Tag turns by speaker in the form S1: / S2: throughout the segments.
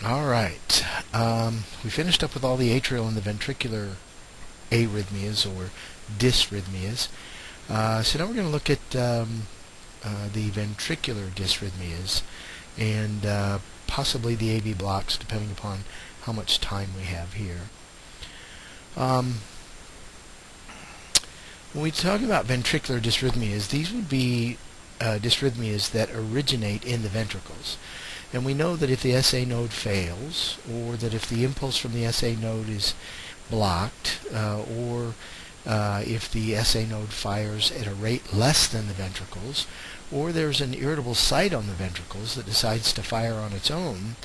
S1: All right. We finished up with all the atrial and the ventricular arrhythmias or dysrhythmias. So now we're going to look at the ventricular dysrhythmias and possibly the AV blocks, depending upon how much time we have here. When we talk about ventricular dysrhythmias, these would be dysrhythmias that originate in the ventricles. And we know that if the SA node fails, or that if the impulse from the SA node is blocked, or if the SA node fires at a rate less than the ventricles, or there's an irritable site on the ventricles that decides to fire on its own,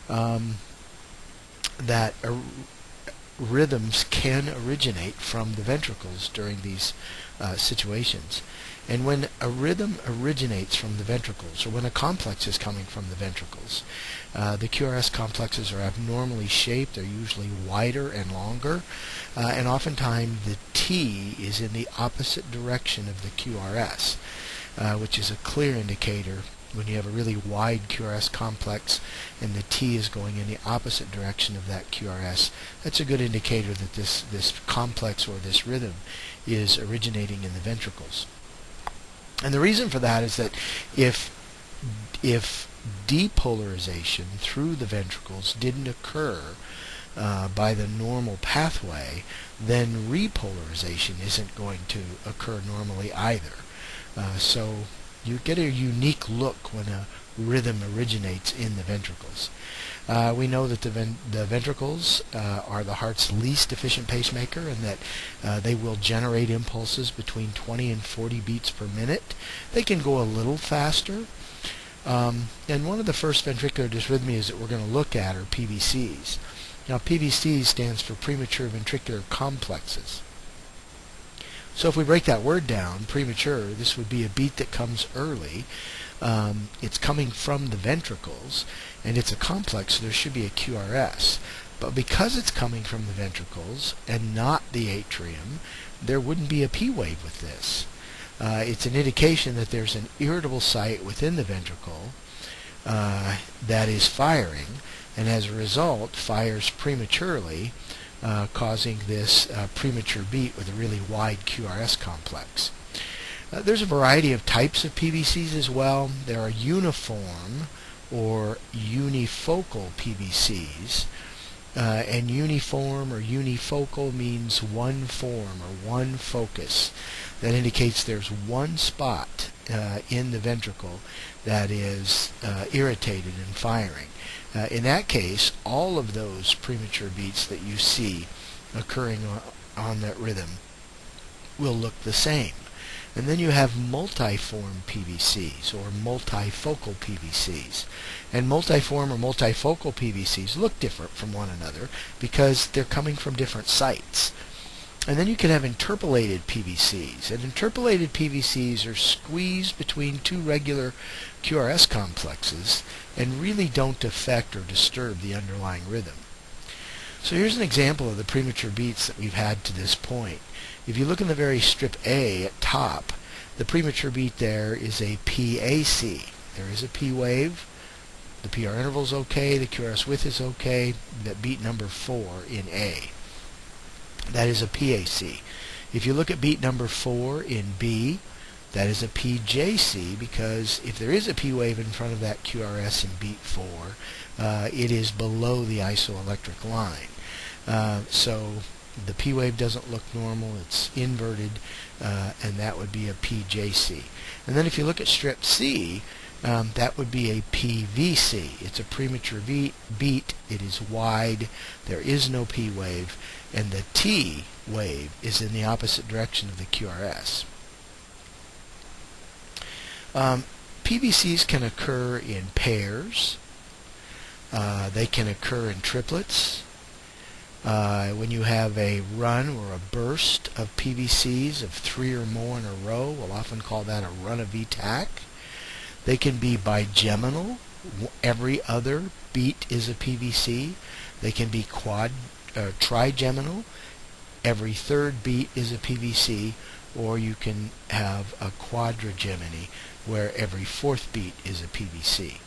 S1: that rhythms can originate from the ventricles during these situations. And when a rhythm originates from the ventricles, or when a complex is coming from the ventricles, the QRS complexes are abnormally shaped. They're usually wider and longer, and oftentimes the T is in the opposite direction of the QRS, which is a clear indicator. When you have a really wide QRS complex and the T is going in the opposite direction of that QRS, that's a good indicator that this complex or this rhythm is originating in the ventricles. And the reason for that is that if depolarization through the ventricles didn't occur by the normal pathway, then repolarization isn't going to occur normally either. So you get a unique look when a rhythm originates in the ventricles. We know that the ventricles are the heart's least efficient pacemaker, and that they will generate impulses between 20 and 40 beats per minute. They can go a little faster. And one of the first ventricular dysrhythmias that we're going to look at are PVCs. Now, PVCs stands for premature ventricular complexes. So if we break that word down, premature, this would be a beat that comes early. It's coming from the ventricles, and it's a complex, so there should be a QRS. But because it's coming from the ventricles and not the atrium, there wouldn't be a P wave with this. It's an indication that there's an irritable site within the ventricle that is firing, and as a result fires prematurely, causing this premature beat with a really wide QRS complex. There's a variety of types of PVCs as well. There are uniform or unifocal PVCs, and uniform or unifocal means one form or one focus. That indicates there's one spot in the ventricle that is irritated and firing. In that case, all of those premature beats that you see occurring on that rhythm will look the same. And then you have multiform PVCs or multifocal PVCs. And multiform or multifocal PVCs look different from one another because they're coming from different sites. And then you can have interpolated PVCs. And interpolated PVCs are squeezed between two regular QRS complexes and really don't affect or disturb the underlying rhythm. So here's an example of the premature beats that we've had to this point. If you look in the very strip A at top, the premature beat there is a PAC. There is a P wave. The PR interval is okay. The QRS width is okay. That beat number 4 in A. That is a PAC. If you look at beat number 4 in B, that is a PJC, because if there is a P wave in front of that QRS in beat 4, it is below the isoelectric line. So the P wave doesn't look normal, it's inverted, and that would be a PJC. And then if you look at strip C, that would be a PVC. It's a premature beat, it is wide, there is no P wave, and the T wave is in the opposite direction of the QRS. PVCs can occur in pairs, they can occur in triplets. When you have a run or a burst of PVCs of 3 or more in a row, we'll often call that a run of VTAC. They can be bigeminal. Every other beat is a PVC. They can be trigeminal. Every third beat is a PVC. Or you can have a quadrigeminy, where every fourth beat is a PVC.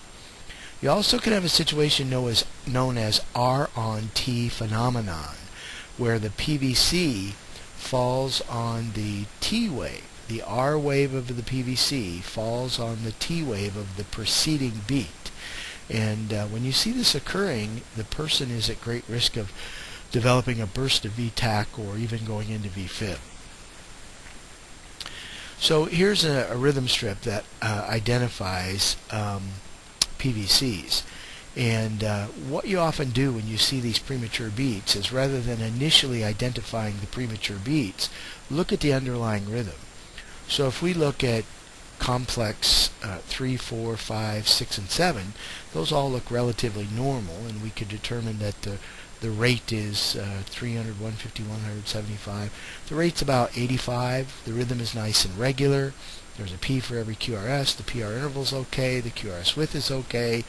S1: You also can have a situation known as R on T phenomenon, where the PVC falls on the T wave. The R wave of the PVC falls on the T wave of the preceding beat. And when you see this occurring, the person is at great risk of developing a burst of VTach or even going into VFib. So here's a rhythm strip that identifies PVCs. And what you often do when you see these premature beats is, rather than initially identifying the premature beats, look at the underlying rhythm. So if we look at complex 3, 4, 5, 6, and 7, those all look relatively normal, and we could determine that the rate is 300, 150, 175. The rate's about 85. The rhythm is nice and regular. There's a P for every QRS. The PR interval's okay. The QRS width is okay.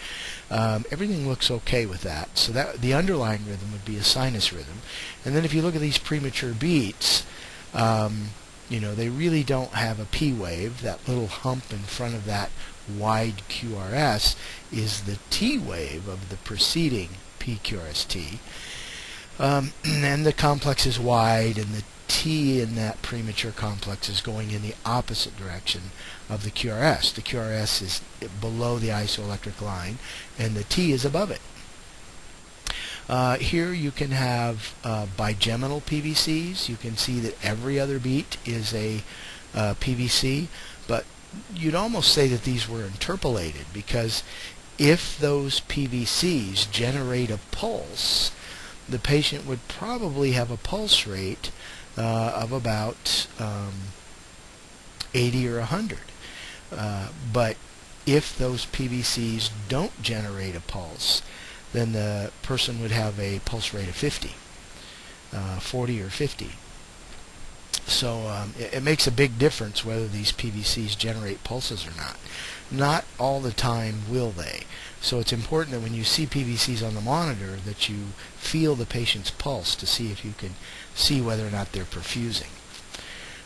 S1: Everything looks okay with that. So that the underlying rhythm would be a sinus rhythm. And then if you look at these premature beats, they really don't have a P wave. That little hump in front of that wide QRS is the T wave of the preceding PQRST. And the complex is wide, and the T in that premature complex is going in the opposite direction of the QRS. The QRS is below the isoelectric line, and the T is above it. Here you can have bigeminal PVCs. You can see that every other beat is a PVC, but you'd almost say that these were interpolated, because if those PVCs generate a pulse, the patient would probably have a pulse rate of about 80 or 100. But if those PVCs don't generate a pulse, then the person would have a pulse rate of 50, 40 or 50. So it makes a big difference whether these PVCs generate pulses or not. Not all the time will they. So it's important that when you see PVCs on the monitor that you feel the patient's pulse to see if you can see whether or not they're perfusing.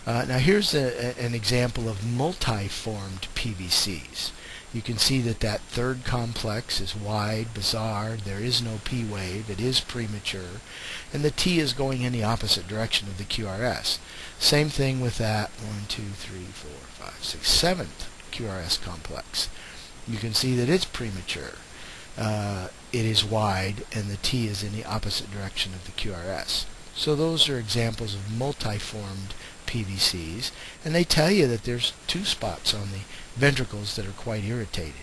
S1: Now here's an example of multi-formed PVCs. You can see that third complex is wide, bizarre, there is no P wave, it is premature, and the T is going in the opposite direction of the QRS. Same thing with that 1, 2, 3, 4, 5, 6, 7th QRS complex. You can see that it's premature. It is wide, and the T is in the opposite direction of the QRS. So those are examples of multi-formed PVCs, and they tell you that there's two spots on the ventricles that are quite irritated.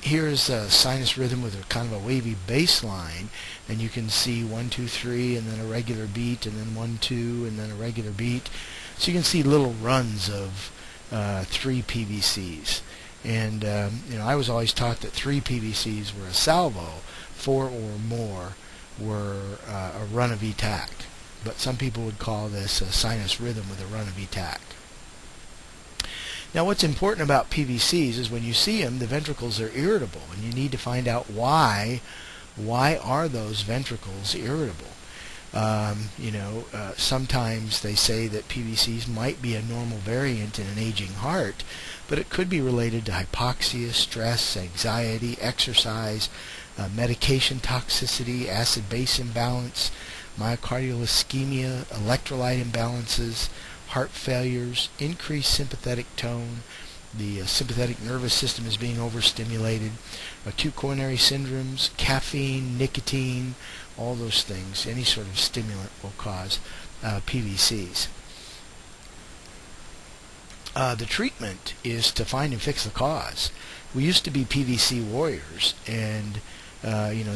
S1: Here's a sinus rhythm with a kind of a wavy bass line, and you can see 1, 2, 3, and then a regular beat, and then 1, 2, and then a regular beat. So you can see little runs of 3 PVCs. And I was always taught that 3 PVCs were a salvo, 4 or more were a run of VTach. But some people would call this a sinus rhythm with a run of VTach. Now what's important about PVCs is when you see them, the ventricles are irritable, and you need to find out why are those ventricles irritable. Sometimes they say that PVCs might be a normal variant in an aging heart, but it could be related to hypoxia, stress, anxiety, exercise, medication toxicity, acid-base imbalance, myocardial ischemia, electrolyte imbalances, heart failures, increased sympathetic tone, the sympathetic nervous system is being overstimulated, acute coronary syndromes, caffeine, nicotine, all those things. Any sort of stimulant will cause PVCs. The treatment is to find and fix the cause. We used to be PVC warriors, and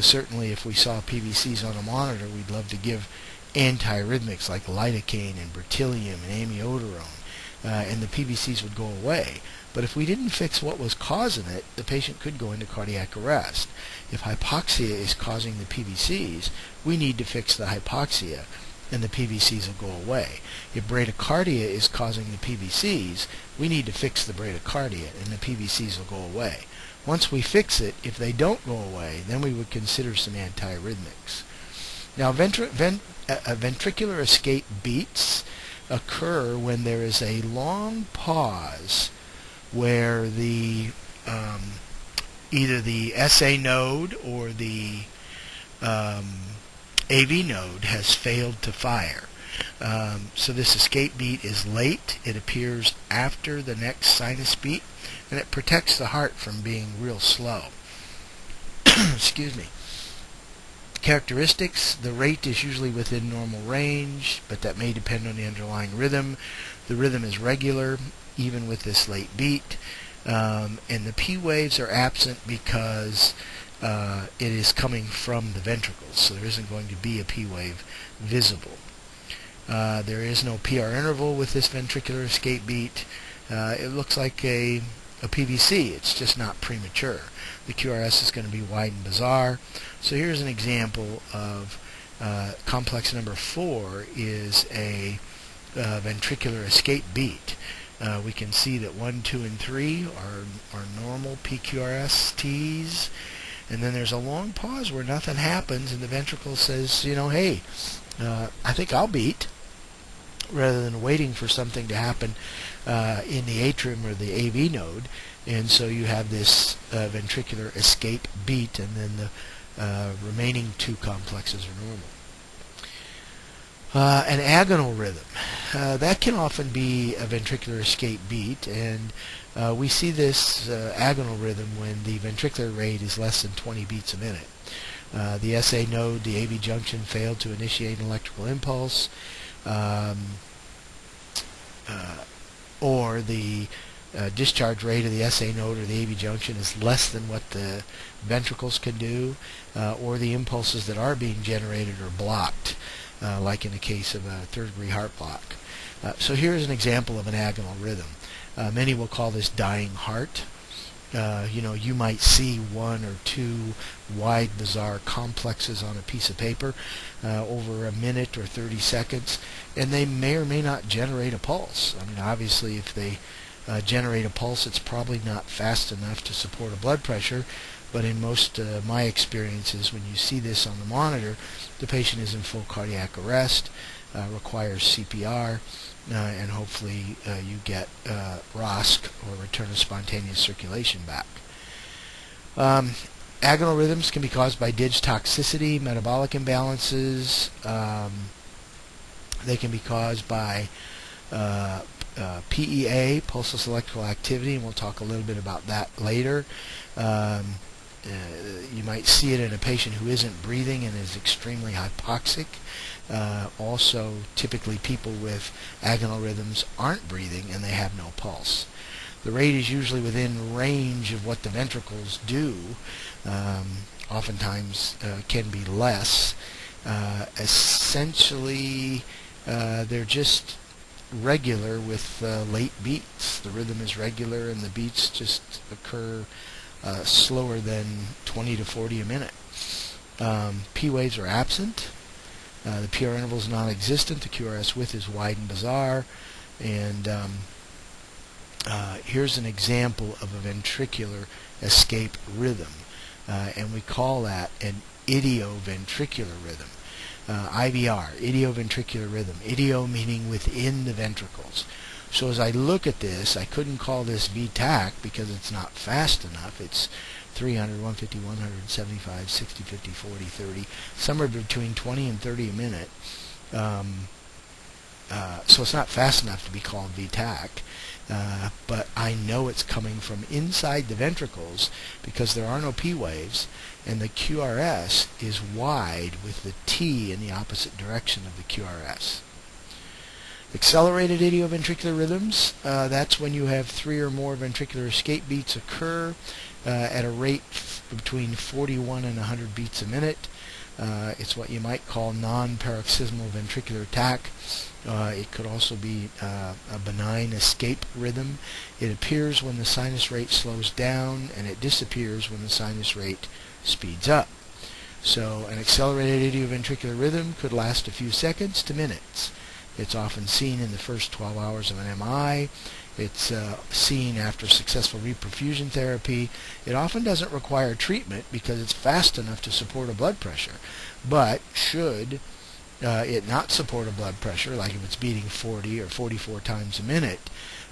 S1: certainly if we saw PVCs on a monitor, we'd love to give antiarrhythmics like lidocaine and bertilium and amiodarone, and the PVCs would go away. But if we didn't fix what was causing it, the patient could go into cardiac arrest. If hypoxia is causing the PVCs, we need to fix the hypoxia, and the PVCs will go away. If bradycardia is causing the PVCs, we need to fix the bradycardia, and the PVCs will go away. Once we fix it, if they don't go away, then we would consider some antiarrhythmics. Now, ventricular escape beats occur when there is a long pause where the either the SA node or the AV node has failed to fire. So this escape beat is late. It appears after the next sinus beat, and it protects the heart from being real slow. Excuse me. Characteristics: the rate is usually within normal range, but that may depend on the underlying rhythm. The rhythm is regular, even with this late beat. And the P waves are absent because it is coming from the ventricles, so there isn't going to be a P wave visible. There is no PR interval with this ventricular escape beat. It looks like a PVC. It's just not premature. The QRS is going to be wide and bizarre. So here's an example of complex number 4 is a ventricular escape beat. We can see that 1, 2, and 3 are normal PQRSTs, and then there's a long pause where nothing happens, and the ventricle says, hey, I think I'll beat, rather than waiting for something to happen in the atrium or the AV node. And so you have this ventricular escape beat, and then the remaining 2 complexes are normal. An agonal rhythm. That can often be a ventricular escape beat, and we see this agonal rhythm when the ventricular rate is less than 20 beats a minute. The SA node, the AV junction failed to initiate an electrical impulse, or the discharge rate of the SA node or the AV junction is less than what the ventricles can do, or the impulses that are being generated are blocked, like in the case of a third-degree heart block. So here's an example of an agonal rhythm. Many will call this dying heart. You might see 1 or 2 wide, bizarre complexes on a piece of paper over a minute or 30 seconds, and they may or may not generate a pulse. I mean, obviously, if they generate a pulse, it's probably not fast enough to support a blood pressure, but in most of my experiences, when you see this on the monitor, the patient is in full cardiac arrest, requires CPR, and hopefully you get ROSC, or return of spontaneous circulation, back. Agonal rhythms can be caused by digitoxicity, metabolic imbalances. They can be caused by PEA, pulseless electrical activity, and we'll talk a little bit about that later. You might see it in a patient who isn't breathing and is extremely hypoxic. Also, typically people with agonal rhythms aren't breathing and they have no pulse. The rate is usually within range of what the ventricles do. Oftentimes can be less. Essentially, they're just regular with late beats. The rhythm is regular and the beats just occur slower than 20 to 40 a minute. P waves are absent. The PR interval is non-existent. The QRS width is wide and bizarre. And here's an example of a ventricular escape rhythm. And we call that an idioventricular rhythm. IVR, idioventricular rhythm. Idio meaning within the ventricles. So as I look at this, I couldn't call this VTAC because it's not fast enough. It's 300, 150, 175, 60, 50, 40, 30, somewhere between 20 and 30 a minute. So it's not fast enough to be called VTAC. But I know it's coming from inside the ventricles because there are no P waves, and the QRS is wide with the T in the opposite direction of the QRS. Accelerated idioventricular rhythms, that's when you have 3 or more ventricular escape beats occur at a rate between 41 and 100 beats a minute. It's what you might call non-paroxysmal ventricular attack. It could also be a benign escape rhythm. It appears when the sinus rate slows down, and it disappears when the sinus rate speeds up. So an accelerated idioventricular rhythm could last a few seconds to minutes. It's often seen in the first 12 hours of an MI. It's seen after successful reperfusion therapy. It often doesn't require treatment because it's fast enough to support a blood pressure. But should it not support a blood pressure, like if it's beating 40 or 44 times a minute,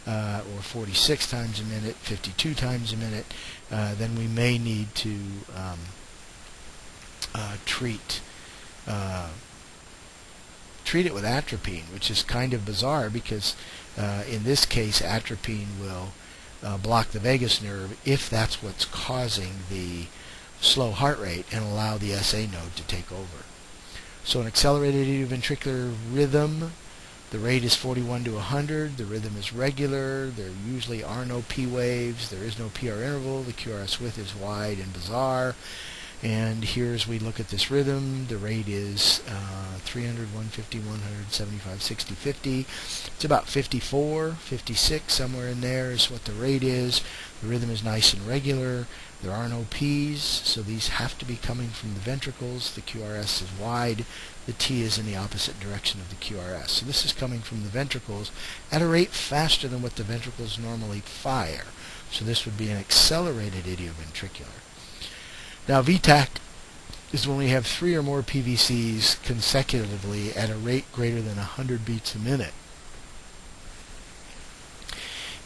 S1: or 46 times a minute, 52 times a minute, then we may need to treat it with atropine, which is kind of bizarre because in this case atropine will block the vagus nerve if that's what's causing the slow heart rate and allow the SA node to take over. So an accelerated idioventricular rhythm, the rate is 41 to 100, the rhythm is regular, there usually are no P waves, there is no PR interval, the QRS width is wide and bizarre. And here as we look at this rhythm, the rate is 300, 150, 100, 75, 60, 50. It's about 54, 56, somewhere in there is what the rate is. The rhythm is nice and regular. There are no P's, so these have to be coming from the ventricles. The QRS is wide. The T is in the opposite direction of the QRS. So this is coming from the ventricles at a rate faster than what the ventricles normally fire. So this would be an accelerated idioventricular. Now VTach is when we have 3 or more PVCs consecutively at a rate greater than 100 beats a minute.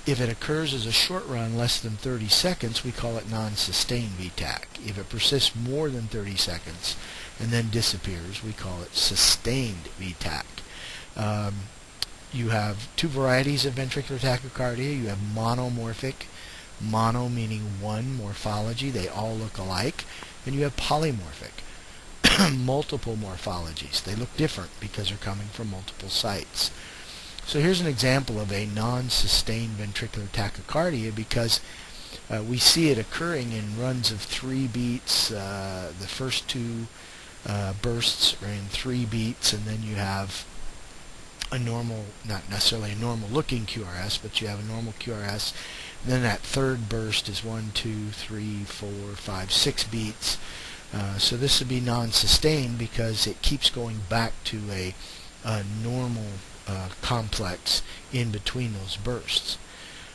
S1: If it occurs as a short run, less than 30 seconds, we call it non-sustained VTach. If it persists more than 30 seconds and then disappears, we call it sustained VTach. You have 2 varieties of ventricular tachycardia. You have monomorphic, mono meaning one morphology, they all look alike, and you have polymorphic, multiple morphologies. They look different because they're coming from multiple sites. So here's an example of a non-sustained ventricular tachycardia because we see it occurring in runs of 3 beats. The first 2 bursts are in 3 beats, and then you have a normal, not necessarily a normal looking QRS, but you have a normal QRS. And then that third burst is 1, 2, 3, 4, 5, 6 beats. So this would be non-sustained because it keeps going back to a normal complex in between those bursts.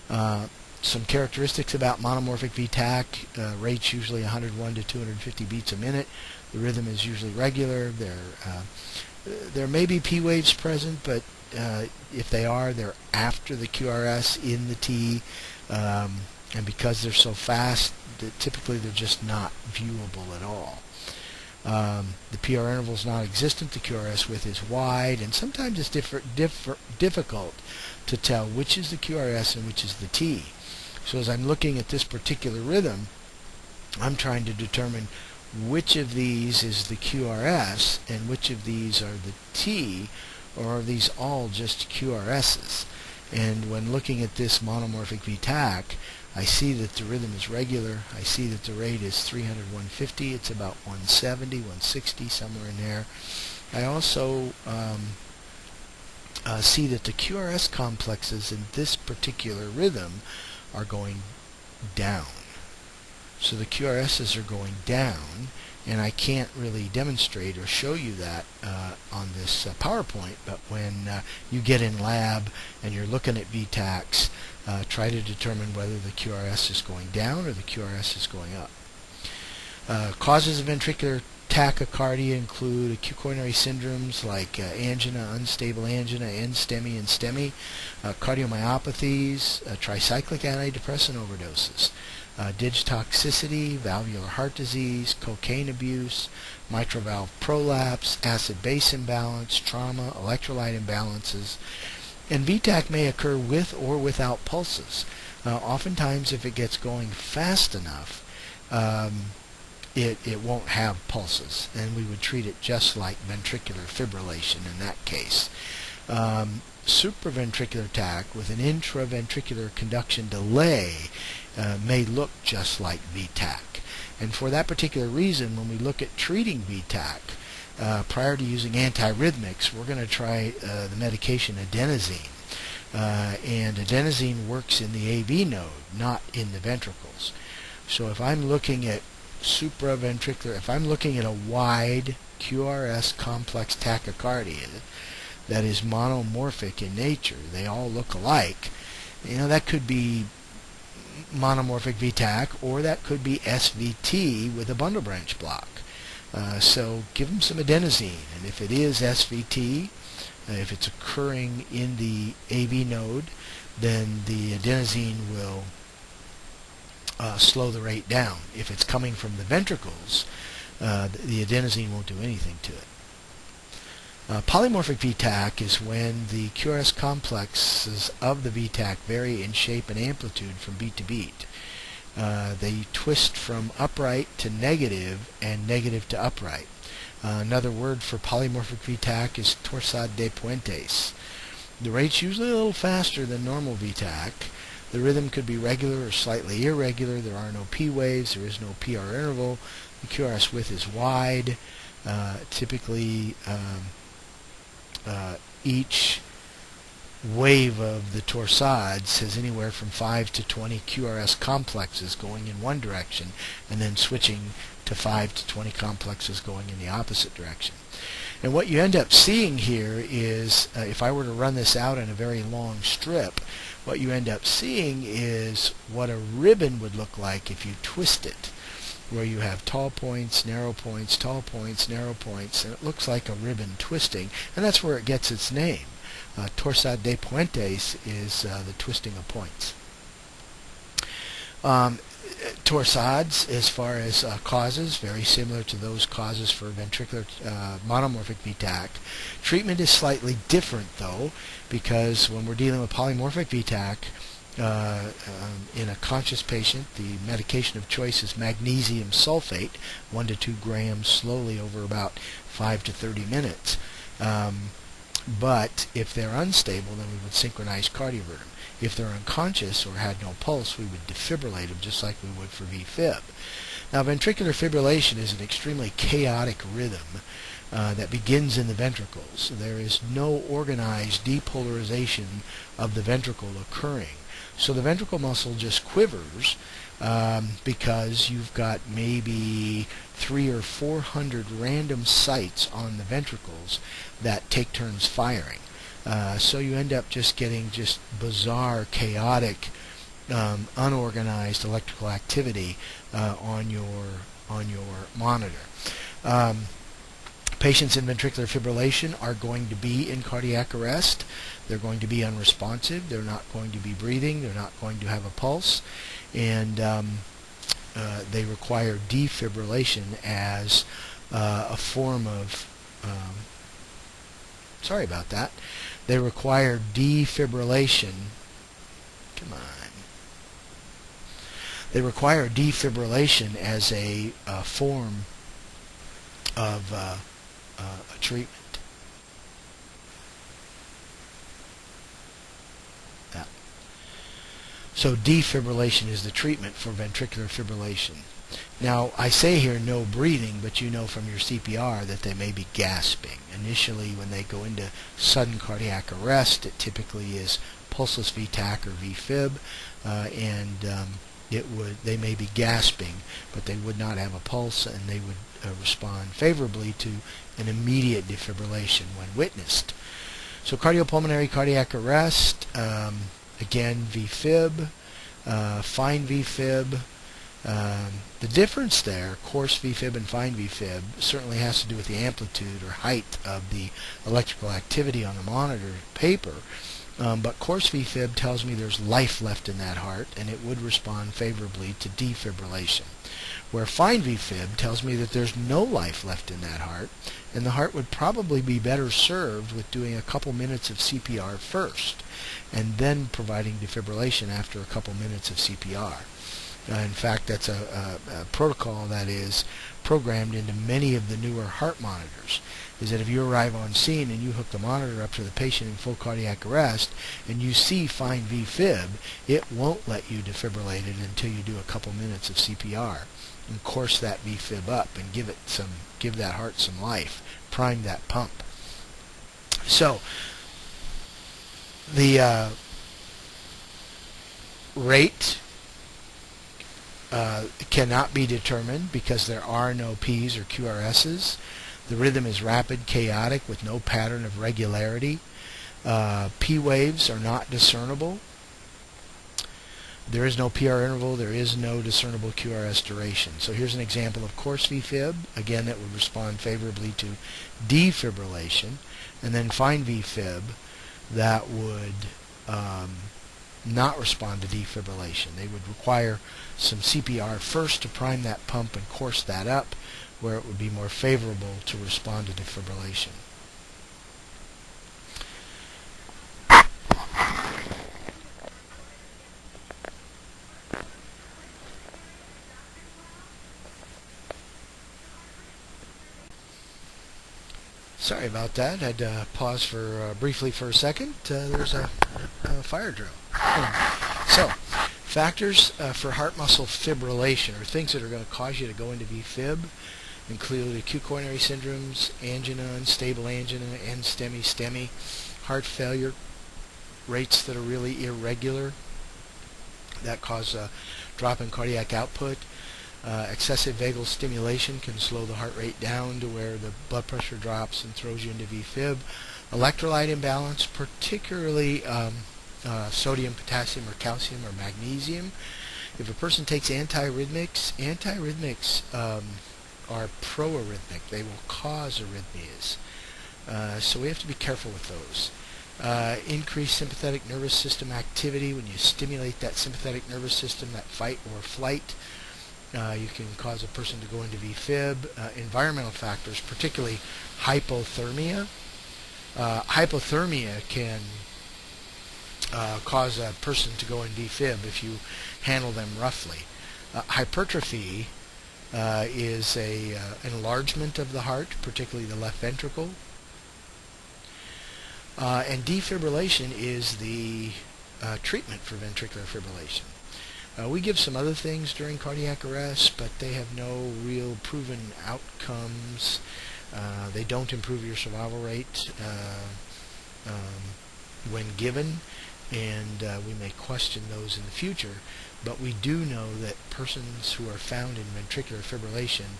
S1: Some characteristics about monomorphic VTach: rates usually 101 to 250 beats a minute. The rhythm is usually regular. There may be P waves present, but if they are, they're after the QRS in the T, and because they're so fast, typically they're just not viewable at all. The PR interval is not existent, the QRS width is wide, and sometimes it's difficult to tell which is the QRS and which is the T. So as I'm looking at this particular rhythm, I'm trying to determine which of these is the QRS and which of these are the T, or are these all just QRSs? And when looking at this monomorphic VTach, I see that the rhythm is regular. I see that the rate is 300, 150. It's about 170, 160, somewhere in there. I also see that the QRS complexes in this particular rhythm are going down. So the QRSs are going down, and I can't really demonstrate or show you that on this PowerPoint, but when you get in lab and you're looking at VTachs, try to determine whether the QRS is going down or the QRS is going up. Causes of ventricular tachycardia include acute coronary syndromes like angina, unstable angina, NSTEMI and STEMI, cardiomyopathies, tricyclic antidepressant overdoses, digitoxicity, valvular heart disease, cocaine abuse, mitral valve prolapse, acid-base imbalance, trauma, electrolyte imbalances. And VTach may occur with or without pulses. Oftentimes, if it gets going fast enough, it won't have pulses, and we would treat it just like ventricular fibrillation in that case. Supraventricular tach with an intraventricular conduction delay may look just like VTach. And for that particular reason, when we look at treating VTach, prior to using antiarrhythmics, we're going to try the medication adenosine. And adenosine works in the AV node, not in the ventricles. So if I'm looking at supraventricular, if I'm looking at a wide QRS complex tachycardia that is monomorphic in nature, they all look alike, that could be monomorphic VTach, or that could be SVT with a bundle branch block. So give them some adenosine, and if it is SVT, if it's occurring in the AV node, then the adenosine will slow the rate down. If it's coming from the ventricles, the adenosine won't do anything to it. Polymorphic VTAC is when the QRS complexes of the VTAC vary in shape and amplitude from beat to beat. They twist from upright to negative and negative to upright. Another word for polymorphic VTAC is torsade de puentes. The rate's usually a little faster than normal VTAC. The rhythm could be regular or slightly irregular. There are no P waves. There is no PR interval. The QRS width is wide. Typically, each wave of the torsades has anywhere from 5 to 20 QRS complexes going in one direction and then switching to 5 to 20 complexes going in the opposite direction. And what you end up seeing here is, if I were to run this out in a very long strip, what you end up seeing is what a ribbon would look like if you twist it, where you have tall points, narrow points, tall points, narrow points, and it looks like a ribbon twisting, and that's where it gets its name. Torsade de puentes is the twisting of points. Torsades, as far as causes, very similar to those causes for ventricular monomorphic VTAC. Treatment is slightly different, though, because when we're dealing with polymorphic VTAC, in a conscious patient, the medication of choice is magnesium sulfate, 1 to 2 grams slowly over about 5 to 30 minutes. But if they're unstable, then we would synchronize cardioverter. If they're unconscious or had no pulse, we would defibrillate them just like we would for VFib. Now, ventricular fibrillation is an extremely chaotic rhythm that begins in the ventricles. There is no organized depolarization of the ventricle occurring. So the ventricle muscle just quivers because you've got maybe 300 or 400 random sites on the ventricles that take turns firing. So you end up just getting just bizarre, chaotic, unorganized electrical activity on your monitor. Patients in ventricular fibrillation are going to be in cardiac arrest. They're going to be unresponsive. They're not going to be breathing. They're not going to have a pulse. And they require defibrillation as a form of... sorry about that. They require defibrillation. Come on. They require defibrillation as a form of a treatment. So defibrillation is the treatment for ventricular fibrillation. Now, I say here no breathing, but you know from your CPR that they may be gasping. Initially, when they go into sudden cardiac arrest, it typically is pulseless VTAC or VFib, they may be gasping, but they would not have a pulse, and they would respond favorably to an immediate defibrillation when witnessed. So cardiopulmonary cardiac arrest, again, VFib, fine VFib. The difference there, coarse VFib and fine VFib, certainly has to do with the amplitude or height of the electrical activity on the monitor paper. But coarse VFib tells me there's life left in that heart, and it would respond favorably to defibrillation. Where fine VFib tells me that there's no life left in that heart, and the heart would probably be better served with doing a couple minutes of CPR first, and then providing defibrillation after a couple minutes of CPR. In fact, that's a protocol that is programmed into many of the newer heart monitors, is that if you arrive on scene and you hook the monitor up to the patient in full cardiac arrest and you see fine VFib, it won't let you defibrillate it until you do a couple minutes of CPR and course that VFib up and give that heart some life, prime that pump. So the rate cannot be determined because there are no P's or QRS's. The rhythm is rapid, chaotic, with no pattern of regularity. P waves are not discernible. There is no PR interval. There is no discernible QRS duration. So here's an example of coarse VFib, again, that would respond favorably to defibrillation, and then fine VFib that would not respond to defibrillation. They would require some CPR first to prime that pump and course that up, where it would be more favorable to respond to defibrillation. Sorry about that. I had to pause for briefly for a second. There's a fire drill. So, factors for heart muscle fibrillation, or things that are going to cause you to go into VFib, include acute coronary syndromes, angina, unstable angina, NSTEMI, heart failure, rates that are really irregular, that cause a drop in cardiac output. Excessive vagal stimulation can slow the heart rate down to where the blood pressure drops and throws you into VFib. Electrolyte imbalance, particularly sodium, potassium, or calcium, or magnesium. If a person takes antiarrhythmics are proarrhythmic. They will cause arrhythmias. So we have to be careful with those. Increased sympathetic nervous system activity. When you stimulate that sympathetic nervous system, that fight or flight, you can cause a person to go into VFib. Environmental factors, particularly hypothermia. Hypothermia can cause a person to go in VFib if you handle them roughly. Hypertrophy is an enlargement of the heart, particularly the left ventricle. And defibrillation is the treatment for ventricular fibrillation. We give some other things during cardiac arrest, but they have no real proven outcomes. They don't improve your survival rate when given, and we may question those in the future. But we do know that persons who are found in ventricular fibrillation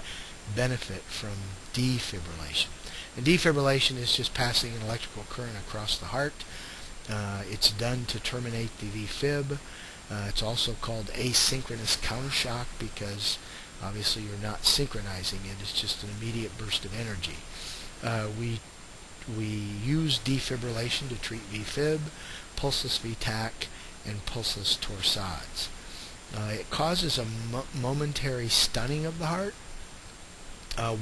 S1: benefit from defibrillation. And defibrillation is just passing an electrical current across the heart. It's done to terminate the VFib. It's also called asynchronous countershock because obviously you're not synchronizing it. It's just an immediate burst of energy. We use defibrillation to treat VFib, pulseless VTAC, and pulseless torsades. It causes a momentary stunning of the heart,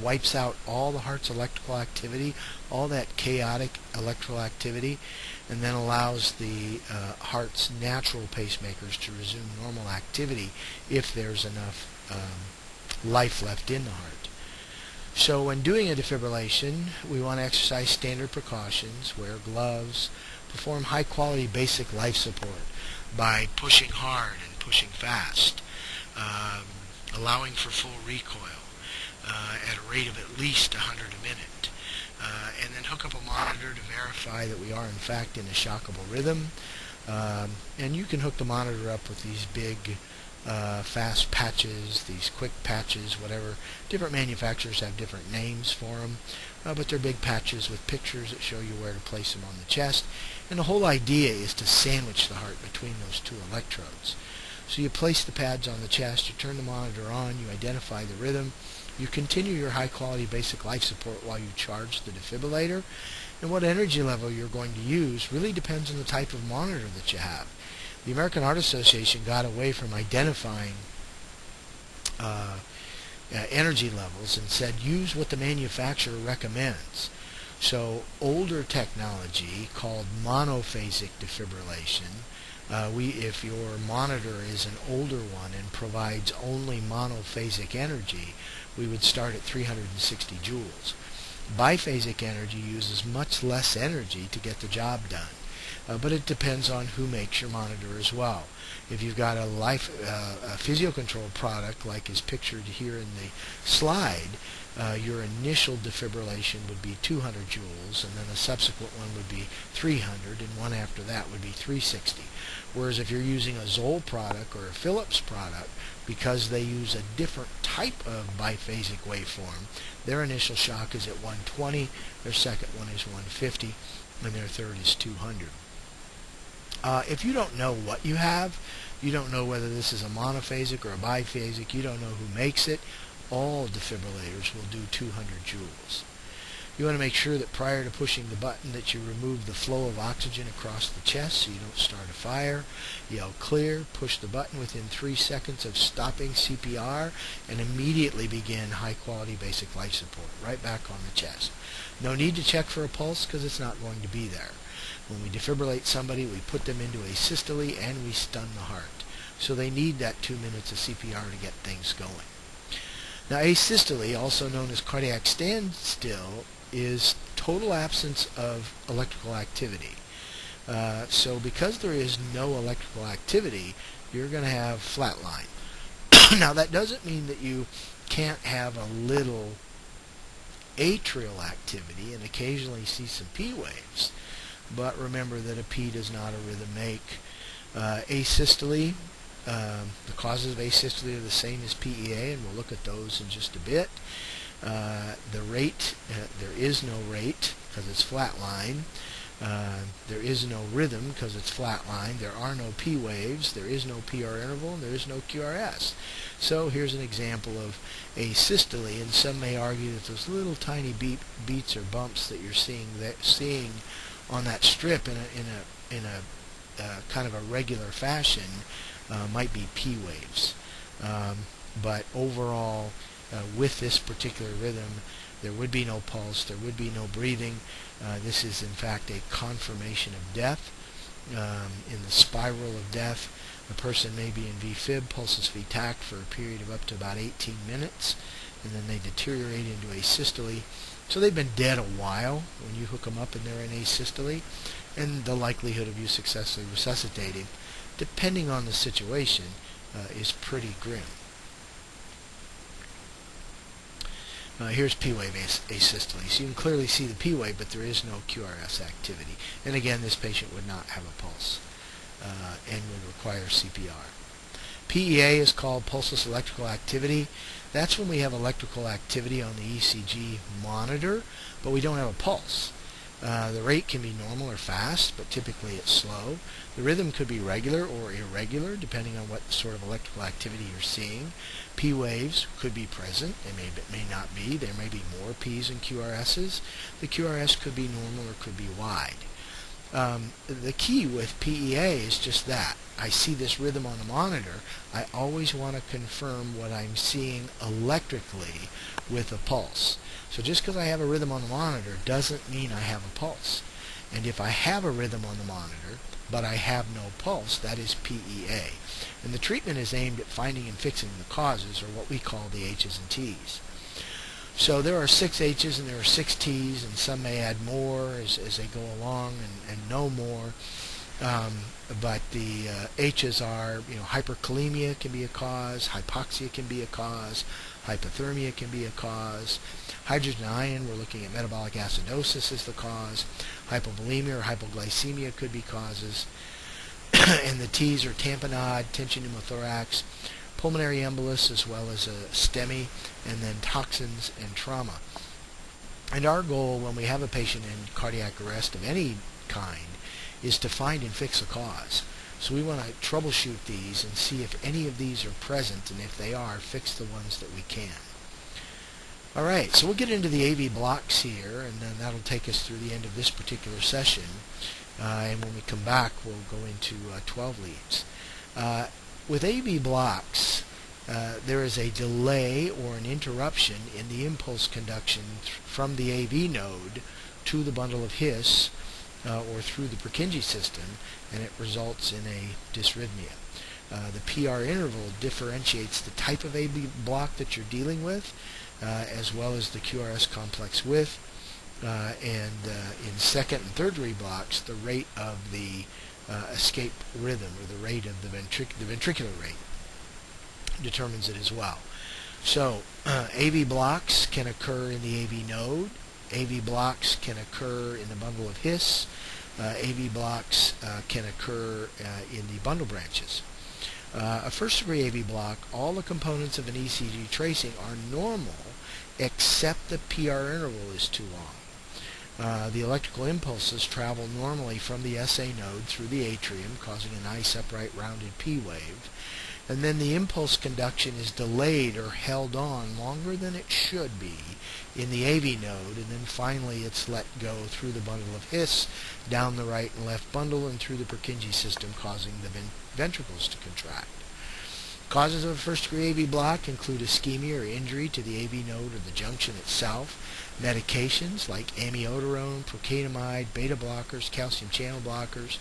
S1: wipes out all the heart's electrical activity, all that chaotic electrical activity, and then allows the heart's natural pacemakers to resume normal activity if there's enough life left in the heart. So when doing a defibrillation, we want to exercise standard precautions, wear gloves, perform high-quality basic life support by pushing hard and pushing fast, allowing for full recoil at a rate of at least 100 a minute, and then hook up a monitor to verify that we are in fact in a shockable rhythm. And you can hook the monitor up with these big fast patches, these quick patches, whatever. Different manufacturers have different names for them, but they're big patches with pictures that show you where to place them on the chest. And the whole idea is to sandwich the heart between those two electrodes. So you place the pads on the chest, you turn the monitor on, you identify the rhythm, you continue your high-quality basic life support while you charge the defibrillator, and what energy level you're going to use really depends on the type of monitor that you have. The American Heart Association got away from identifying energy levels and said use what the manufacturer recommends. So older technology called monophasic defibrillation, if your monitor is an older one and provides only monophasic energy, we would start at 360 joules. Biphasic energy uses much less energy to get the job done. But it depends on who makes your monitor as well. If you've got a physio-control product like is pictured here in the slide, your initial defibrillation would be 200 joules, and then a subsequent one would be 300, and one after that would be 360. Whereas if you're using a Zoll product or a Philips product, because they use a different type of biphasic waveform, their initial shock is at 120, their second one is 150, and their third is 200. If you don't know what you have, you don't know whether this is a monophasic or a biphasic, you don't know who makes it, all defibrillators will do 200 joules. You want to make sure that prior to pushing the button that you remove the flow of oxygen across the chest so you don't start a fire. Yell clear, push the button within 3 seconds of stopping CPR, and immediately begin high quality basic life support right back on the chest. No need to check for a pulse because it's not going to be there. When we defibrillate somebody, we put them into asystole and we stun the heart. So they need that 2 minutes of CPR to get things going. Now, asystole, also known as cardiac standstill, is total absence of electrical activity. So because there is no electrical activity, you're going to have flatline. Now, that doesn't mean that you can't have a little atrial activity and occasionally see some P waves, but remember that a P does not a rhythm make. Asystole, the causes of asystole are the same as PEA, and we'll look at those in just a bit. The rate, there is no rate because it's flatline. There is no rhythm because it's flatline. There are no P waves. There is no PR interval. And there is no QRS. So here's an example of asystole, and some may argue that those little tiny beats or bumps that you're seeing on that strip in a kind of a regular fashion might be P waves. But overall, with this particular rhythm, there would be no pulse, there would be no breathing. This is in fact a confirmation of death. In the spiral of death, a person may be in VFib, pulsus V-tach, for a period of up to about 18 minutes, and then they deteriorate into asystole. So they've been dead a while when you hook them up and they're in asystole, and the likelihood of you successfully resuscitating, depending on the situation, is pretty grim. Here's P-wave asystole. So you can clearly see the P-wave, but there is no QRS activity. And again, this patient would not have a pulse and would require CPR. PEA is called pulseless electrical activity. That's when we have electrical activity on the ECG monitor, but we don't have a pulse. The rate can be normal or fast, but typically it's slow. The rhythm could be regular or irregular, depending on what sort of electrical activity you're seeing. P waves could be present. They may not be. There may be more P's and QRS's. The QRS could be normal or could be wide. The key with PEA is just that. I see this rhythm on the monitor. I always want to confirm what I'm seeing electrically with a pulse. So just because I have a rhythm on the monitor doesn't mean I have a pulse. And if I have a rhythm on the monitor, but I have no pulse, that is PEA. And the treatment is aimed at finding and fixing the causes, or what we call the H's and T's. So there are 6 H's and there are 6 T's, and some may add more as they go along and know more. But the H's are, hyperkalemia can be a cause, hypoxia can be a cause, hypothermia can be a cause, hydrogen ion, we're looking at metabolic acidosis as the cause, hypovolemia or hypoglycemia could be causes, and the T's are tamponade, tension pneumothorax, pulmonary embolus, as well as a STEMI, and then toxins and trauma. And our goal when we have a patient in cardiac arrest of any kind is to find and fix a cause. So we want to troubleshoot these and see if any of these are present, and if they are, fix the ones that we can. Alright, so we'll get into the AV blocks here, and then that'll take us through the end of this particular session. And when we come back, we'll go into 12 leads. With AV blocks, there is a delay or an interruption in the impulse conduction from the AV node to the bundle of His or through the Purkinje system, and it results in a dysrhythmia. The PR interval differentiates the type of AV block that you're dealing with, as well as the QRS complex width, and in second and third degree blocks, the rate of the escape rhythm, or the rate of the ventricular rate, determines it as well. So AV blocks can occur in the AV node. AV blocks can occur in the bundle of His. AV blocks can occur in the bundle branches. A first degree AV block, all the components of an ECG tracing are normal except the PR interval is too long. The electrical impulses travel normally from the SA node through the atrium, causing a nice upright rounded P wave. And then the impulse conduction is delayed or held on longer than it should be in the AV node, and then finally it's let go through the bundle of His, down the right and left bundle, and through the Purkinje system, causing the ventricles to contract. Causes of a first-degree AV block include ischemia or injury to the AV node or the junction itself, medications like amiodarone, procainamide, beta blockers, calcium channel blockers,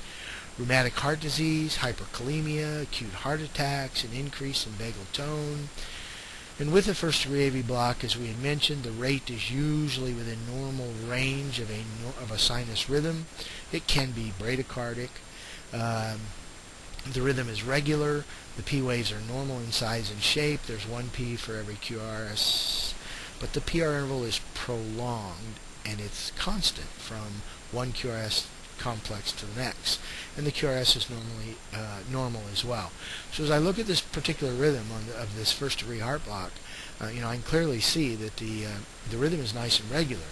S1: rheumatic heart disease, hyperkalemia, acute heart attacks, an increase in vagal tone. And with a first-degree AV block, as we had mentioned, the rate is usually within normal range of a sinus rhythm. It can be bradycardic. The rhythm is regular. The P waves are normal in size and shape. There's one P for every QRS. But the PR interval is prolonged, and it's constant from one QRS complex to the next. And the QRS is normally normal as well. So as I look at this particular rhythm of this first-degree heart block, I can clearly see that the rhythm is nice and regular.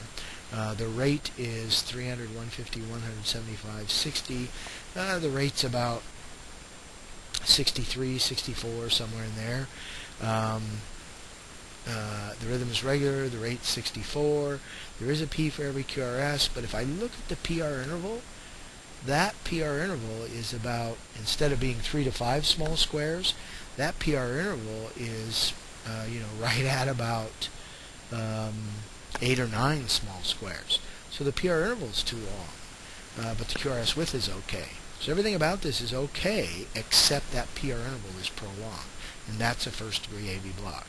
S1: The rate is 300, 150, 175, 60. The rate's about 63, 64, somewhere in there. The rhythm is regular, the rate's 64. There is a P for every QRS, but if I look at the PR interval, that PR interval is about, instead of being 3 to 5 small squares, that PR interval is, right at about 8 or 9 small squares. So the PR interval is too long, but the QRS width is okay. So everything about this is okay, except that PR interval is prolonged, and that's a first-degree AV block.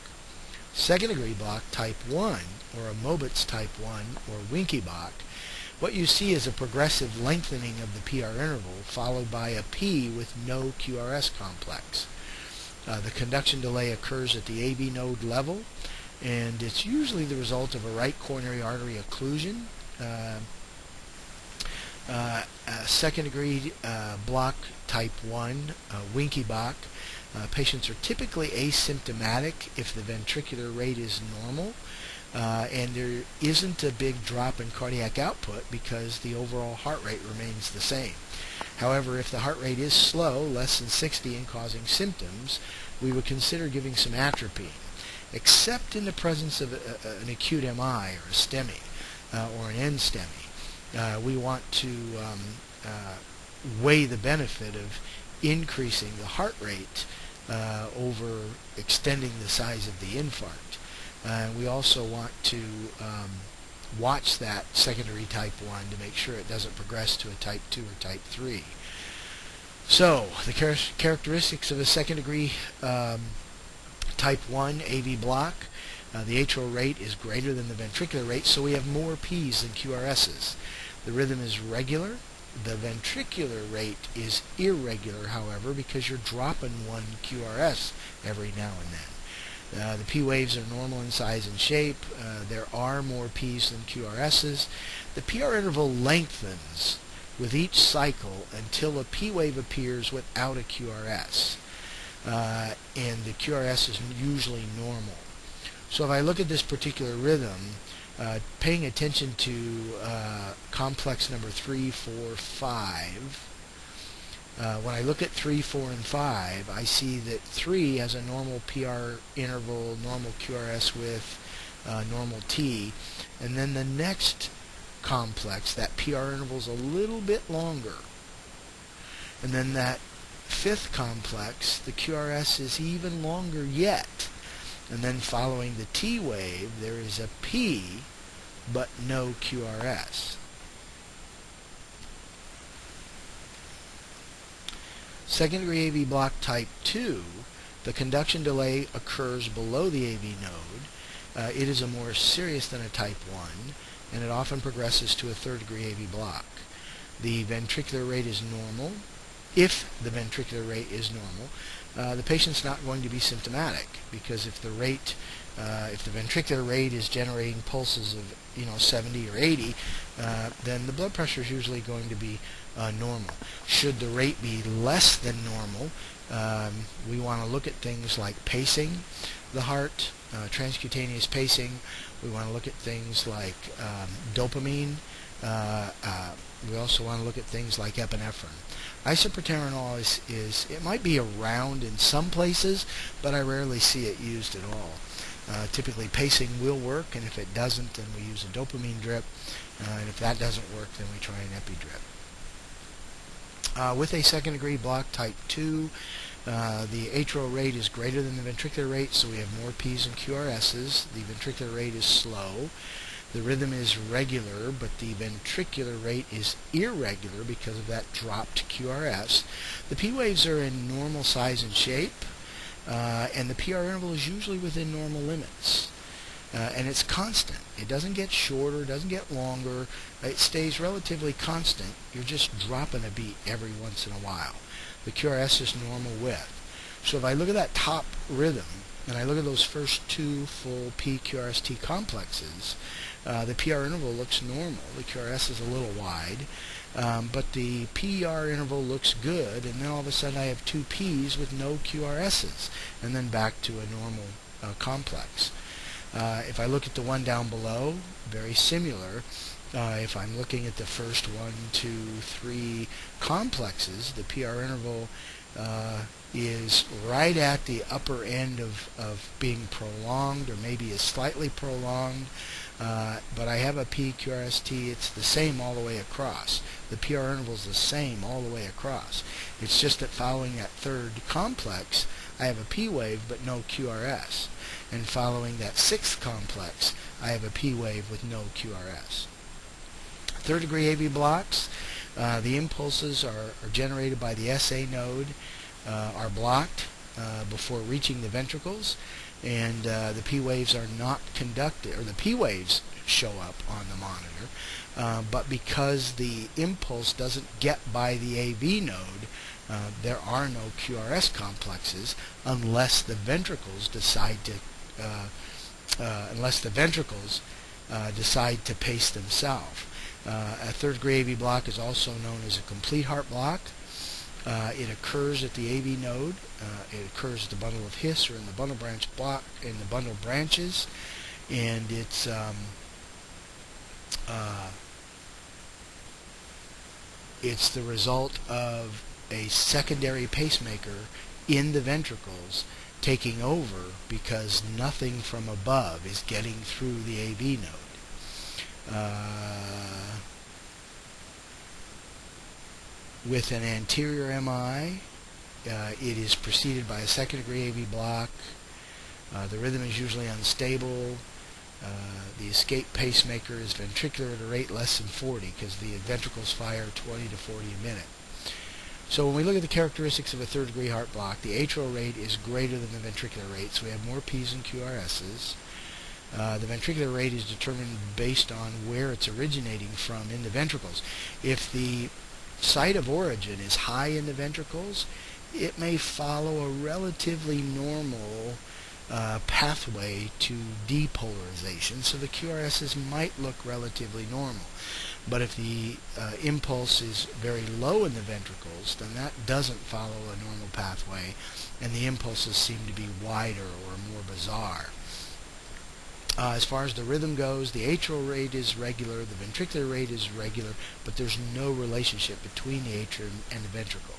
S1: Second-degree block type 1, or a Mobitz type 1, or Winke block, what you see is a progressive lengthening of the PR interval, followed by a P with no QRS complex. The conduction delay occurs at the AV node level, and it's usually the result of a right coronary artery occlusion. Second-degree block type 1, Winke block. Patients are typically asymptomatic if the ventricular rate is normal, and there isn't a big drop in cardiac output because the overall heart rate remains the same. However, if the heart rate is slow, less than 60, and causing symptoms, we would consider giving some atropine, except in the presence of an acute MI or a STEMI or an NSTEMI. We want to weigh the benefit of increasing the heart rate over extending the size of the infarct. We also want to watch that secondary type 1 to make sure it doesn't progress to a type 2 or type 3. So, the characteristics of a second-degree type 1 AV block. The atrial rate is greater than the ventricular rate, so we have more P's than QRS's. The rhythm is regular. The ventricular rate is irregular, however, because you're dropping one QRS every now and then. The P waves are normal in size and shape. There are more P's than QRS's. The PR interval lengthens with each cycle until a P wave appears without a QRS. And the QRS is usually normal. So if I look at this particular rhythm, paying attention to complex number 3, 4, 5, when I look at 3, 4, and 5, I see that 3 has a normal PR interval, normal QRS width, normal T, and then the next complex, that PR interval is a little bit longer. And then that fifth complex, the QRS is even longer yet. And then following the T wave, there is a P, but no QRS. Second-degree AV block type 2, the conduction delay occurs below the AV node. It is a more serious than a type 1, and it often progresses to a third-degree AV block. The ventricular rate is normal. If the ventricular rate is normal, the patient's not going to be symptomatic, because if the ventricular rate is generating pulses of 70 or 80, then the blood pressure is usually going to be normal. Should the rate be less than normal, we want to look at things like pacing the heart, transcutaneous pacing. We want to look at things like dopamine, We also want to look at things like epinephrine. Isoproterenol it might be around in some places, but I rarely see it used at all. Typically pacing will work, and if it doesn't, then we use a dopamine drip, and if that doesn't work, then we try an epi-drip. With a second degree block type 2, the atrial rate is greater than the ventricular rate, so we have more P's and QRS's. The ventricular rate is slow. The rhythm is regular, but the ventricular rate is irregular because of that dropped QRS. The P waves are in normal size and shape, and the PR interval is usually within normal limits. And it's constant. It doesn't get shorter, doesn't get longer. It stays relatively constant. You're just dropping a beat every once in a while. The QRS is normal width. So if I look at that top rhythm, and I look at those first two full P-QRST complexes, the PR interval looks normal. The QRS is a little wide, but the PR interval looks good, and then all of a sudden I have two Ps with no QRSs, and then back to a normal complex. If I look at the one down below, very similar. If I'm looking at the first 1, 2, 3 complexes, the PR interval is right at the upper end of being prolonged, or maybe is slightly prolonged, but I have a PQRST, it's the same all the way across. The PR interval is the same all the way across. It's just that following that third complex, I have a P wave but no QRS. And following that sixth complex, I have a P wave with no QRS. Third degree AV blocks, the impulses are generated by the SA node, are blocked before reaching the ventricles, and the P waves are not conducted, or the P waves show up on the monitor, but because the impulse doesn't get by the AV node, there are no QRS complexes unless the ventricles decide to pace themselves. A third degree AV block is also known as a complete heart block. It occurs at the AV node. It occurs at the bundle of His or in the bundle branch block, in the bundle branches, and it's the result of a secondary pacemaker in the ventricles taking over because nothing from above is getting through the AV node. With an anterior MI, it is preceded by a second degree AV block. The rhythm is usually unstable. The escape pacemaker is ventricular at a rate less than 40 because the ventricles fire 20 to 40 a minute. So when we look at the characteristics of a third degree heart block, the atrial rate is greater than the ventricular rate, so we have more P's and QRS's. The ventricular rate is determined based on where it's originating from in the ventricles. If the site of origin is high in the ventricles, it may follow a relatively normal pathway to depolarization, so the QRSs might look relatively normal. But if the impulse is very low in the ventricles, then that doesn't follow a normal pathway, and the impulses seem to be wider or more bizarre. As far as the rhythm goes, the atrial rate is regular, the ventricular rate is regular, but there's no relationship between the atrium and the ventricle.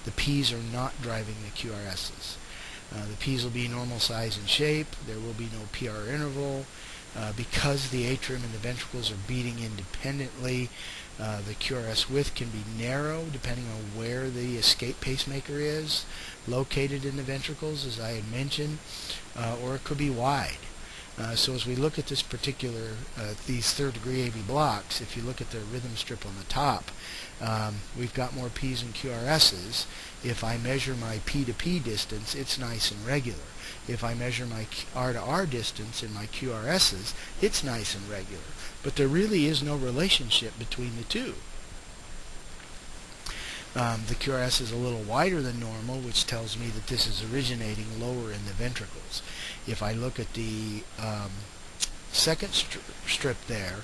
S1: The P's are not driving the QRSs. The P's will be normal size and shape. There will be no PR interval. Because the atrium and the ventricles are beating independently, the QRS width can be narrow depending on where the escape pacemaker is located in the ventricles, as I had mentioned, or it could be wide. So as we look at this particular, these third degree AV blocks, if you look at the rhythm strip on the top, we've got more P's and QRS's. If I measure my P to P distance, it's nice and regular. If I measure my R to R distance in my QRS's, it's nice and regular. But there really is no relationship between the two. The QRS is a little wider than normal, which tells me that this is originating lower in the ventricles. If I look at the second strip there,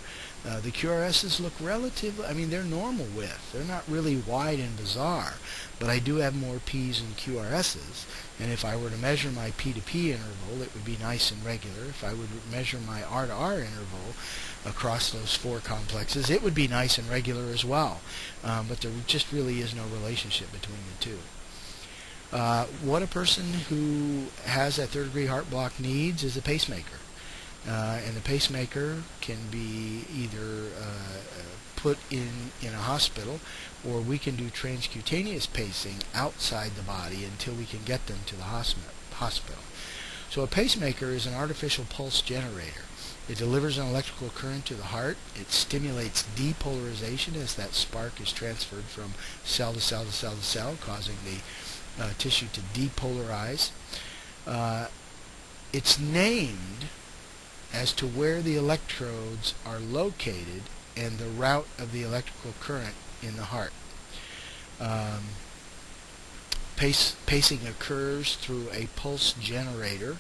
S1: the QRSs look relatively, I mean, they're normal width. They're not really wide and bizarre, but I do have more P's and QRSs, and if I were to measure my P to P interval, it would be nice and regular. If I would measure my R to R interval across those four complexes, it would be nice and regular as well, but there just really is no relationship between the two. What a person who has that third degree heart block needs is a pacemaker. And the pacemaker can be either put in a hospital, or we can do transcutaneous pacing outside the body until we can get them to the hospital. So a pacemaker is an artificial pulse generator. It delivers an electrical current to the heart. It stimulates depolarization as that spark is transferred from cell to cell to cell to cell, causing the tissue to depolarize. It's named as to where the electrodes are located and the route of the electrical current in the heart. Pacing occurs through a pulse generator,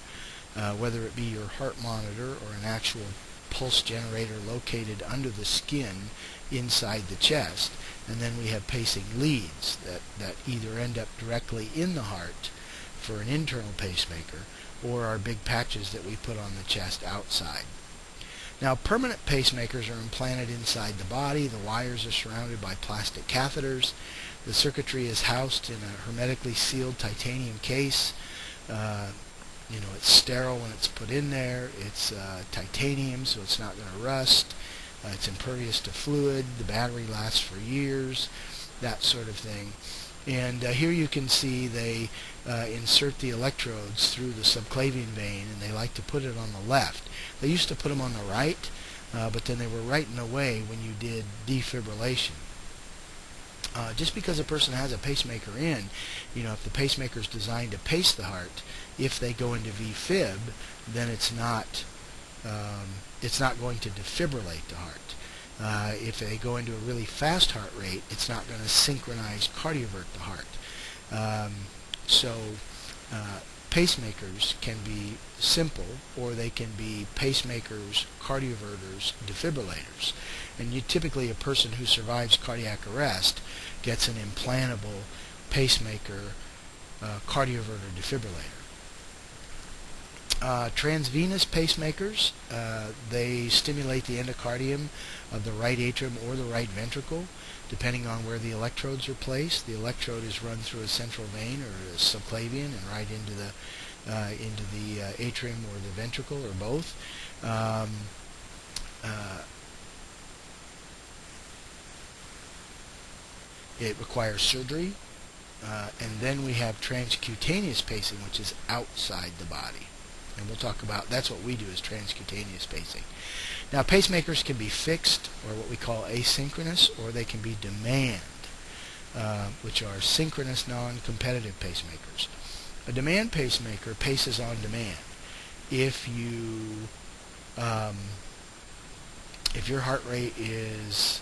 S1: whether it be your heart monitor or an actual pulse generator located under the skin inside the chest. And then we have pacing leads that either end up directly in the heart for an internal pacemaker, or our big patches that we put on the chest outside. Now, permanent pacemakers are implanted inside the body. The wires are surrounded by plastic catheters. The circuitry is housed in a hermetically sealed titanium case. It's sterile when it's put in there. It's titanium, so it's not going to rust. It's impervious to fluid. The battery lasts for years, that sort of thing. And here you can see they insert the electrodes through the subclavian vein, and they like to put it on the left. They used to put them on the right, but then they were right in the way when you did defibrillation. Just because a person has a pacemaker in, if the pacemaker is designed to pace the heart, if they go into VFib, then it's not going to defibrillate the heart. If they go into a really fast heart rate, it's not going to synchronize cardiovert the heart. So pacemakers can be simple, or they can be pacemakers, cardioverters, defibrillators. And typically a person who survives cardiac arrest gets an implantable pacemaker, cardioverter, defibrillator. Transvenous pacemakers, they stimulate the endocardium of the right atrium or the right ventricle, depending on where the electrodes are placed. The electrode is run through a central vein or a subclavian and right into the atrium or the ventricle, or both. It requires surgery. And then we have transcutaneous pacing, which is outside the body. And we'll talk about, that's what we do, is transcutaneous pacing. Now, pacemakers can be fixed, or what we call asynchronous, or they can be demand, which are synchronous non-competitive pacemakers. A demand pacemaker paces on demand. If your heart rate is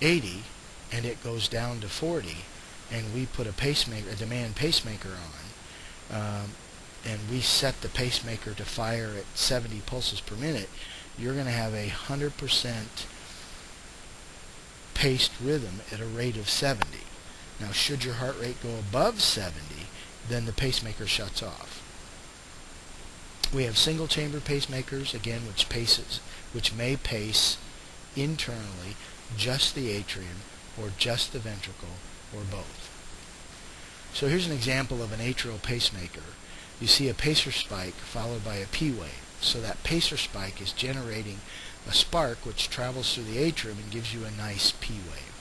S1: 80 and it goes down to 40, and we put a demand pacemaker on, and we set the pacemaker to fire at 70 pulses per minute, you're going to have 100% paced rhythm at a rate of 70. Now, should your heart rate go above 70, then the pacemaker shuts off. We have single chamber pacemakers, again, which may pace internally just the atrium, or just the ventricle, or both. So here's an example of an atrial pacemaker. You see a pacer spike followed by a P wave. So that pacer spike is generating a spark which travels through the atrium and gives you a nice P wave.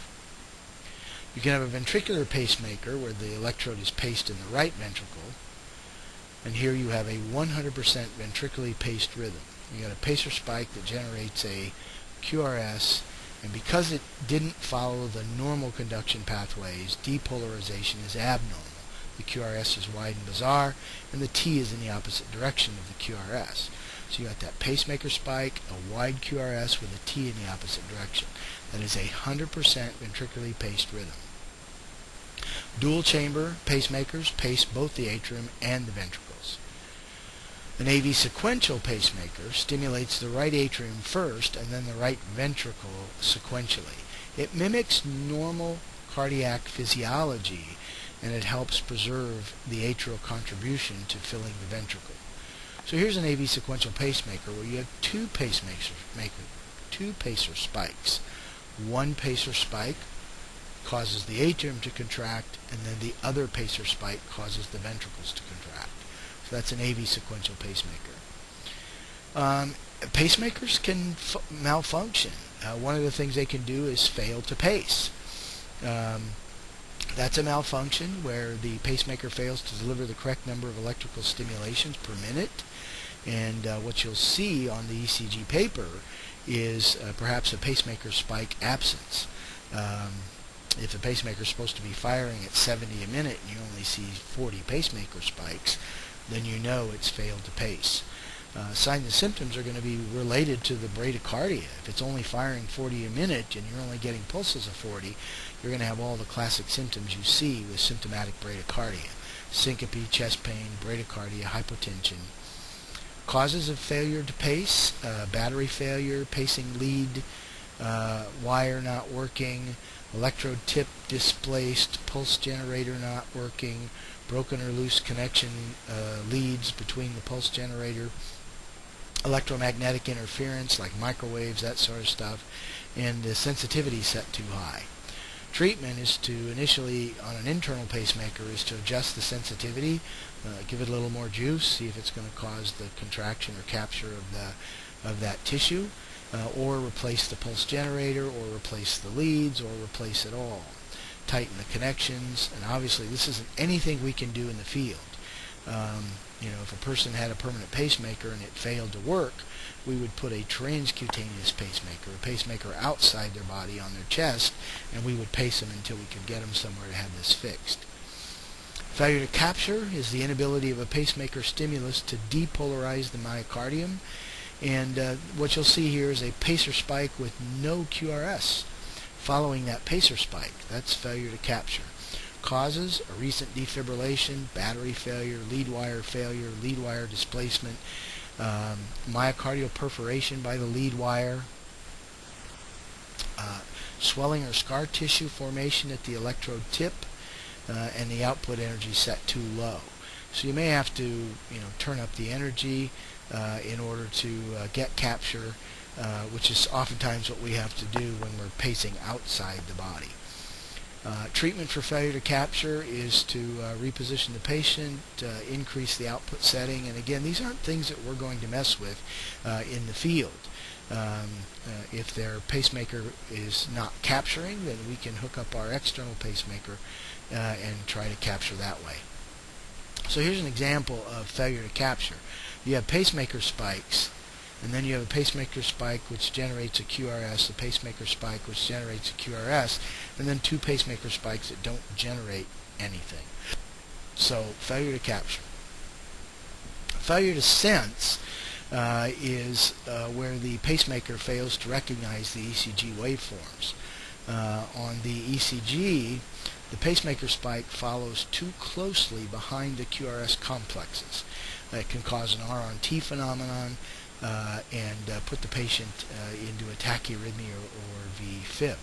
S1: You can have a ventricular pacemaker where the electrode is paced in the right ventricle, and here you have a 100% ventricularly paced rhythm. You got a pacer spike that generates a QRS, and because it didn't follow the normal conduction pathways, depolarization is abnormal. The QRS is wide and bizarre, and the T is in the opposite direction of the QRS. So you got that pacemaker spike, a wide QRS with a T in the opposite direction. That is 100% ventricularly paced rhythm. Dual chamber pacemakers pace both the atrium and the ventricles. An AV sequential pacemaker stimulates the right atrium first and then the right ventricle sequentially. It mimics normal cardiac physiology, and it helps preserve the atrial contribution to filling the ventricle. So here's an AV sequential pacemaker where you have two pacer spikes. One pacer spike causes the atrium to contract, and then the other pacer spike causes the ventricles to contract. So that's an AV sequential pacemaker. Pacemakers can malfunction. One of the things they can do is fail to pace. That's a malfunction where the pacemaker fails to deliver the correct number of electrical stimulations per minute. And what you'll see on the ECG paper is perhaps a pacemaker spike absence. If a pacemaker is supposed to be firing at 70 a minute and you only see 40 pacemaker spikes, then you know it's failed to pace. Signs and symptoms are going to be related to the bradycardia. If it's only firing 40 a minute and you're only getting pulses of 40, you're going to have all the classic symptoms you see with symptomatic bradycardia. Syncope, chest pain, bradycardia, hypotension. Causes of failure to pace: battery failure, pacing lead wire not working, electrode tip displaced, pulse generator not working, broken or loose connection leads between the pulse generator, electromagnetic interference like microwaves, that sort of stuff, and the sensitivity set too high. Treatment is to initially, on an internal pacemaker, is to adjust the sensitivity, give it a little more juice, see if it's going to cause the contraction or capture of that tissue, or replace the pulse generator, or replace the leads, or replace it all. Tighten the connections, and obviously this isn't anything we can do in the field. If a person had a permanent pacemaker and it failed to work, we would put a transcutaneous pacemaker, a pacemaker outside their body on their chest, and we would pace them until we could get them somewhere to have this fixed. Failure to capture is the inability of a pacemaker stimulus to depolarize the myocardium, and what you'll see here is a pacer spike with no QRS following that pacer spike. That's failure to capture. Causes: a recent defibrillation, battery failure, lead wire displacement, myocardial perforation by the lead wire, swelling or scar tissue formation at the electrode tip, and the output energy set too low. So you may have to turn up the energy in order to get capture, which is oftentimes what we have to do when we're pacing outside the body. Treatment for failure to capture is to reposition the patient, increase the output setting, and again, these aren't things that we're going to mess with in the field. If their pacemaker is not capturing, then we can hook up our external pacemaker and try to capture that way. So here's an example of failure to capture. You have pacemaker spikes, and then you have a pacemaker spike which generates a QRS, a pacemaker spike which generates a QRS, and then two pacemaker spikes that don't generate anything. So failure to capture. Failure to sense is where the pacemaker fails to recognize the ECG waveforms. On the ECG, the pacemaker spike follows too closely behind the QRS complexes. It can cause an R on T phenomenon and put the patient into a tachyarrhythmia or VFib.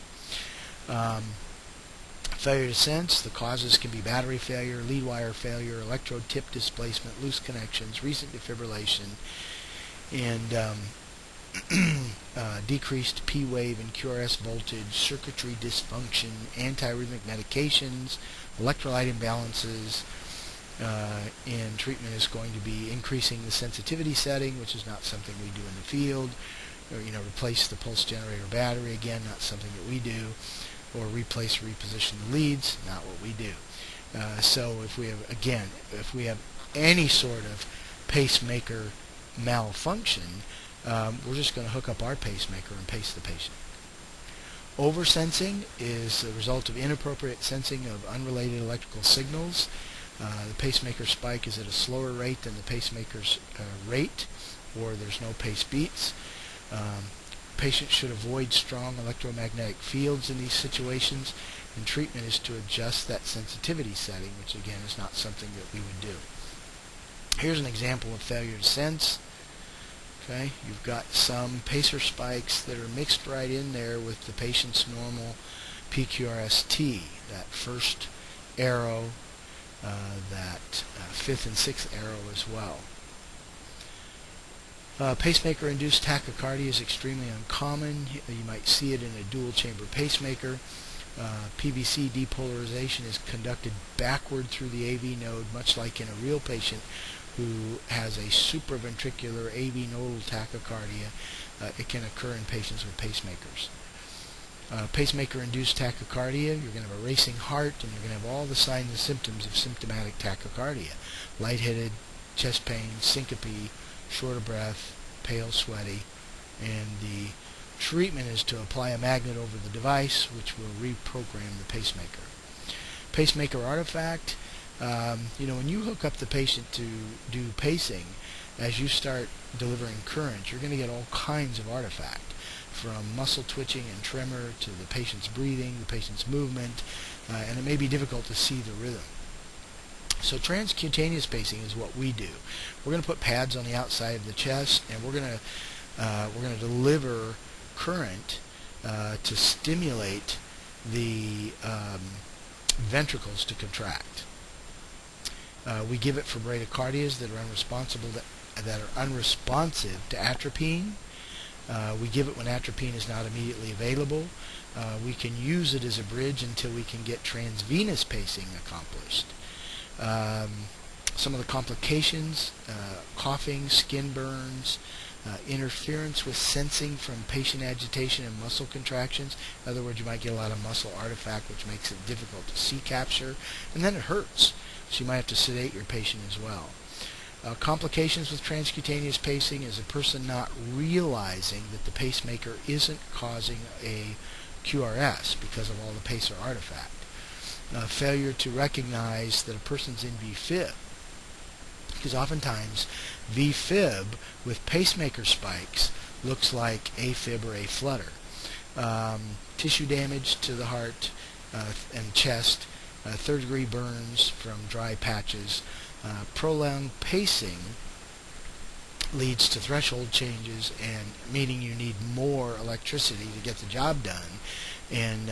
S1: Failure to sense: the causes can be battery failure, lead wire failure, electrode tip displacement, loose connections, recent defibrillation, and decreased P wave and QRS voltage, circuitry dysfunction, antiarrhythmic medications, electrolyte imbalances, and treatment is going to be increasing the sensitivity setting, which is not something we do in the field, or replace the pulse generator battery, again, not something that we do, or replace or reposition the leads, not what we do. So if we have any sort of pacemaker malfunction, we're just going to hook up our pacemaker and pace the patient. Oversensing is the result of inappropriate sensing of unrelated electrical signals. The pacemaker spike is at a slower rate than the pacemaker's rate, or there's no pace beats. Patients should avoid strong electromagnetic fields in these situations, and treatment is to adjust that sensitivity setting, which again is not something that we would do. Here's an example of failure to sense. Okay, you've got some pacer spikes that are mixed right in there with the patient's normal PQRST, that first arrow, that fifth and sixth arrow as well. Pacemaker-induced tachycardia is extremely uncommon. You might see it in a dual-chamber pacemaker. PVC depolarization is conducted backward through the AV node, much like in a real patient who has a supraventricular AV nodal tachycardia. It can occur in patients with pacemakers. Pacemaker-induced tachycardia, you're going to have a racing heart, and you're going to have all the signs and symptoms of symptomatic tachycardia. Lightheaded, chest pain, syncope, short of breath, pale, sweaty, and the treatment is to apply a magnet over the device, which will reprogram the pacemaker. Pacemaker artifact, when you hook up the patient to do pacing, as you start delivering current, you're going to get all kinds of artifact, from muscle twitching and tremor to the patient's breathing, the patient's movement, and it may be difficult to see the rhythm. So transcutaneous pacing is what we do. We're going to put pads on the outside of the chest, and we're going to deliver current to stimulate the ventricles to contract. We give it for bradycardias that are unresponsive to atropine. We give it when atropine is not immediately available. We can use it as a bridge until we can get transvenous pacing accomplished. Some of the complications, coughing, skin burns, interference with sensing from patient agitation and muscle contractions. In other words, you might get a lot of muscle artifact, which makes it difficult to see capture, and then it hurts, so you might have to sedate your patient as well. Complications with transcutaneous pacing is a person not realizing that the pacemaker isn't causing a QRS because of all the pacer artifact. Failure to recognize that a person's in VFib, because oftentimes VFib with pacemaker spikes looks like AFib or A-flutter. Tissue damage to the heart and chest, third-degree burns from dry patches. Prolonged pacing leads to threshold changes, and meaning you need more electricity to get the job done, and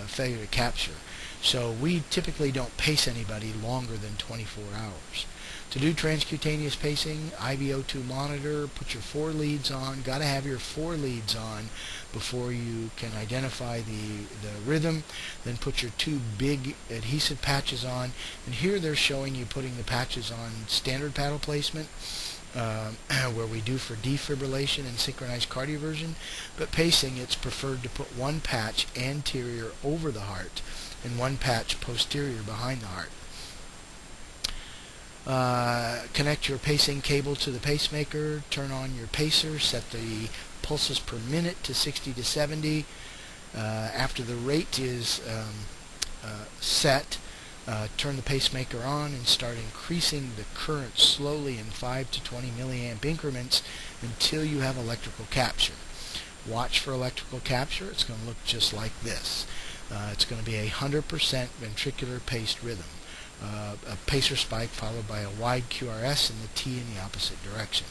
S1: failure to capture. So we typically don't pace anybody longer than 24 hours. To do transcutaneous pacing, IVO2 monitor, put your 4 leads on. Got to have your 4 leads on before you can identify the rhythm. Then put your 2 big adhesive patches on. And here they're showing you putting the patches on standard paddle placement, where we do for defibrillation and synchronized cardioversion. But pacing, it's preferred to put 1 patch anterior over the heart and 1 patch posterior behind the heart. Connect your pacing cable to the pacemaker, turn on your pacer, set the pulses per minute to 60 to 70. After the rate is set, turn the pacemaker on and start increasing the current slowly in 5 to 20 milliamp increments until you have electrical capture. Watch for electrical capture. It's going to look just like this. It's going to be 100% ventricular paced rhythm. A pacer spike followed by a wide QRS and the T in the opposite direction.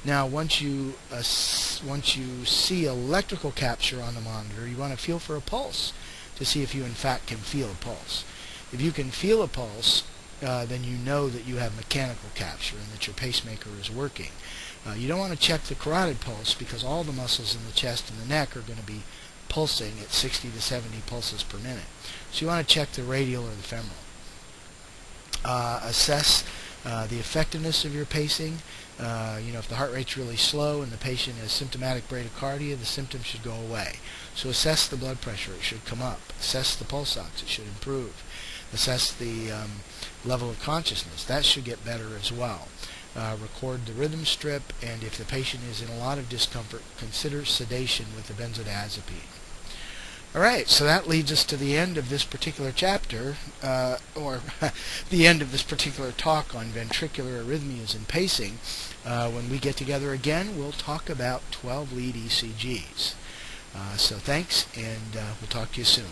S1: Now, once you see electrical capture on the monitor, you want to feel for a pulse to see if you in fact can feel a pulse. If you can feel a pulse, then you know that you have mechanical capture and that your pacemaker is working. You don't want to check the carotid pulse because all the muscles in the chest and the neck are going to be pulsing at 60 to 70 pulses per minute. So you want to check the radial or the femoral. Assess the effectiveness of your pacing. If the heart rate's really slow and the patient has symptomatic bradycardia, the symptoms should go away. So assess the blood pressure, it should come up. Assess the pulse ox, it should improve. Assess the level of consciousness, that should get better as well. Record the rhythm strip, and if the patient is in a lot of discomfort, consider sedation with the benzodiazepine. Alright, so that leads us to the end of this particular chapter, or the end of this particular talk on ventricular arrhythmias and pacing. When we get together again, we'll talk about 12-lead ECGs. So thanks, and we'll talk to you soon.